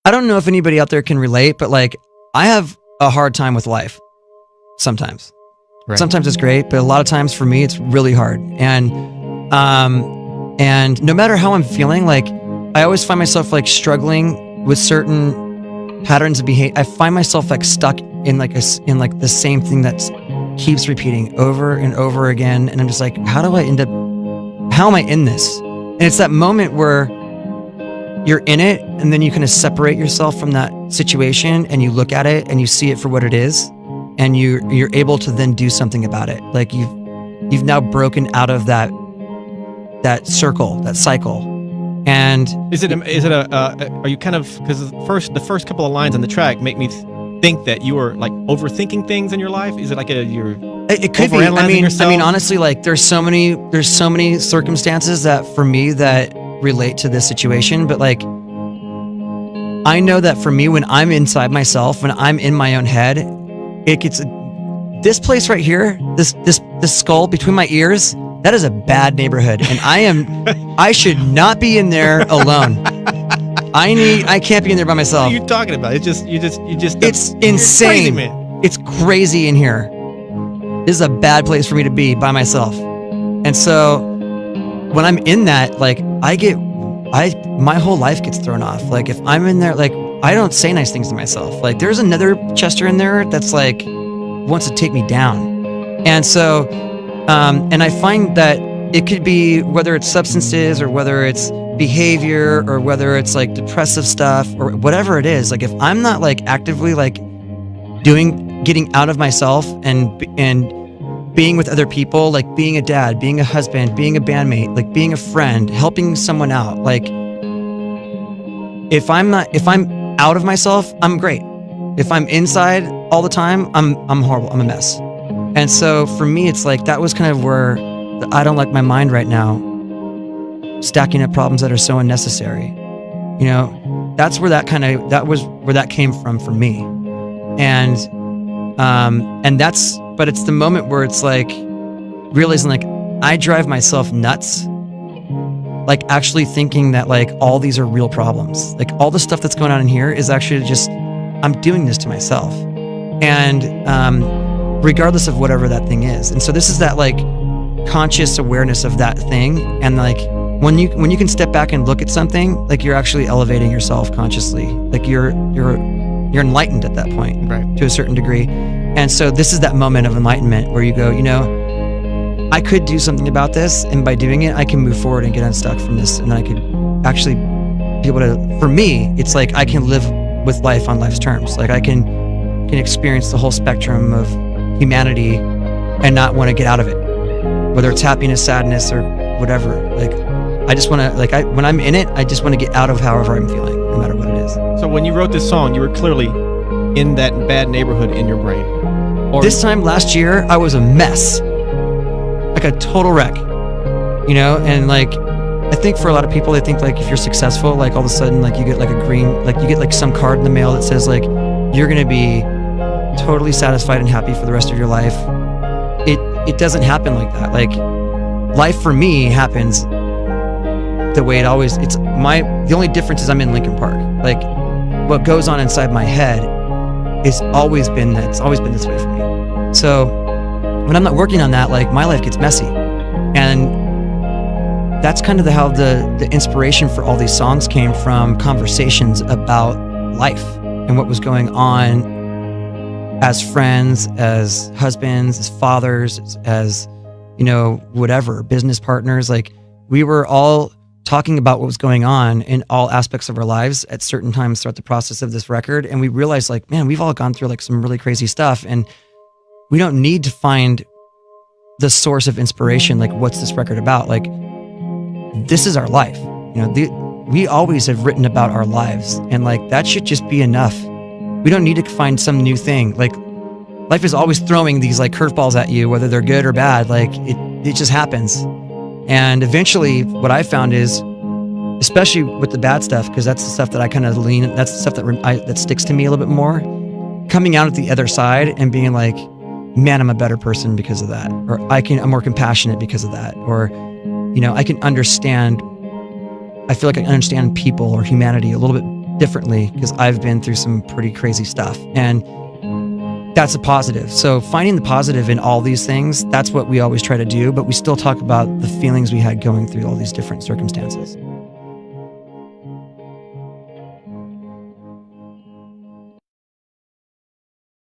I don't know if anybody out there can relate, but like I have a hard time with life sometimes. Right. Sometimes it's great, but a lot of times for me, it's really hard. And no matter how I'm feeling, like I always find myself like struggling with certain patterns of behavior. I find myself like stuck in like the same thing that keeps repeating over and over again. And I'm just like, how am I in this? And it's that moment where you're in it and then you kind of separate yourself from that situation and you look at it and you see it for what it is. And you're able to then do something about it. Like you've now broken out of that circle, that cycle. And are you kind of, because the first couple of lines on the track make me think that you are like overthinking things in your life? Is it like it could be. Yourself? I mean, honestly, like there's so many circumstances that for me that relate to this situation, but like I know that for me, when I'm inside myself, when I'm in my own head, it gets this place right here, this skull between my ears. That is a bad neighborhood, and I should not be in there alone. I can't be in there by myself. What are you talking about? It's insane. Crazy, man. It's crazy in here. This is a bad place for me to be by myself. And so when I'm in that, like my whole life gets thrown off. Like if I'm in there, like I don't say nice things to myself. Like there's another Chester in there that's like wants to take me down. And so, and I find that it could be whether it's substances or whether it's behavior or whether it's like depressive stuff or whatever it is. Like if I'm not like actively like getting out of myself and being with other people, like being a dad, being a husband, being a bandmate, like being a friend, helping someone out. Like if I'm out of myself, I'm great. If I'm inside all the time, I'm horrible. I'm a mess. And so for me, it's like that was kind of where I don't like my mind right now, stacking up problems that are so unnecessary. You know, that's where that was where that came from for me. And but it's the moment where it's like realizing like I drive myself nuts, like actually thinking that like all these are real problems. Like all the stuff that's going on in here is actually just, I'm doing this to myself. And regardless of whatever that thing is. And so this is that like conscious awareness of that thing. And like when you can step back and look at something, like you're actually elevating yourself consciously. Like you're enlightened at that point, right, to a certain degree. And so this is that moment of enlightenment where you go, you know, I could do something about this, and by doing it, I can move forward and get unstuck from this, and then I could actually be able to. For me, it's like I can live with life on life's terms. Like I can experience the whole spectrum of humanity and not want to get out of it, whether it's happiness, sadness, or whatever. Like I just want to, when I'm in it, I just want to get out of however I'm feeling, no matter what it is. So when you wrote this song, you were clearly in that bad neighborhood in your brain. Or this time last year, I was a mess, like a total wreck, you know? And like, I think for a lot of people, they think like if you're successful, like all of a sudden, like you get like you get like some card in the mail that says like, you're going to be totally satisfied and happy for the rest of your life. It doesn't happen like that. Like life for me happens the way it always, the only difference is I'm in Lincoln Park. Like what goes on inside my head it's always been this way for me. So when I'm not working on that, like my life gets messy. And that's kind of how the inspiration for all these songs came from, conversations about life and what was going on as friends, as husbands, as fathers, as, you know, whatever, business partners. Like we were all talking about what was going on in all aspects of our lives at certain times throughout the process of this record. And we realized like, man, we've all gone through like some really crazy stuff, and we don't need to find the source of inspiration. Like, what's this record about? Like, this is our life. You know, we always have written about our lives, and like, that should just be enough. We don't need to find some new thing. Like, life is always throwing these like curveballs at you, whether they're good or bad. Like it just happens. And eventually what I found is, especially with the bad stuff, because that's the stuff that I kind of that's the stuff that sticks to me a little bit more, coming out at the other side and being like, man, I'm a better person because of that. Or I'm more compassionate because of that. Or, you know, I feel like I understand people or humanity a little bit differently because I've been through some pretty crazy stuff. And that's a positive. So finding the positive in all these things, that's what we always try to do, but we still talk about the feelings we had going through all these different circumstances.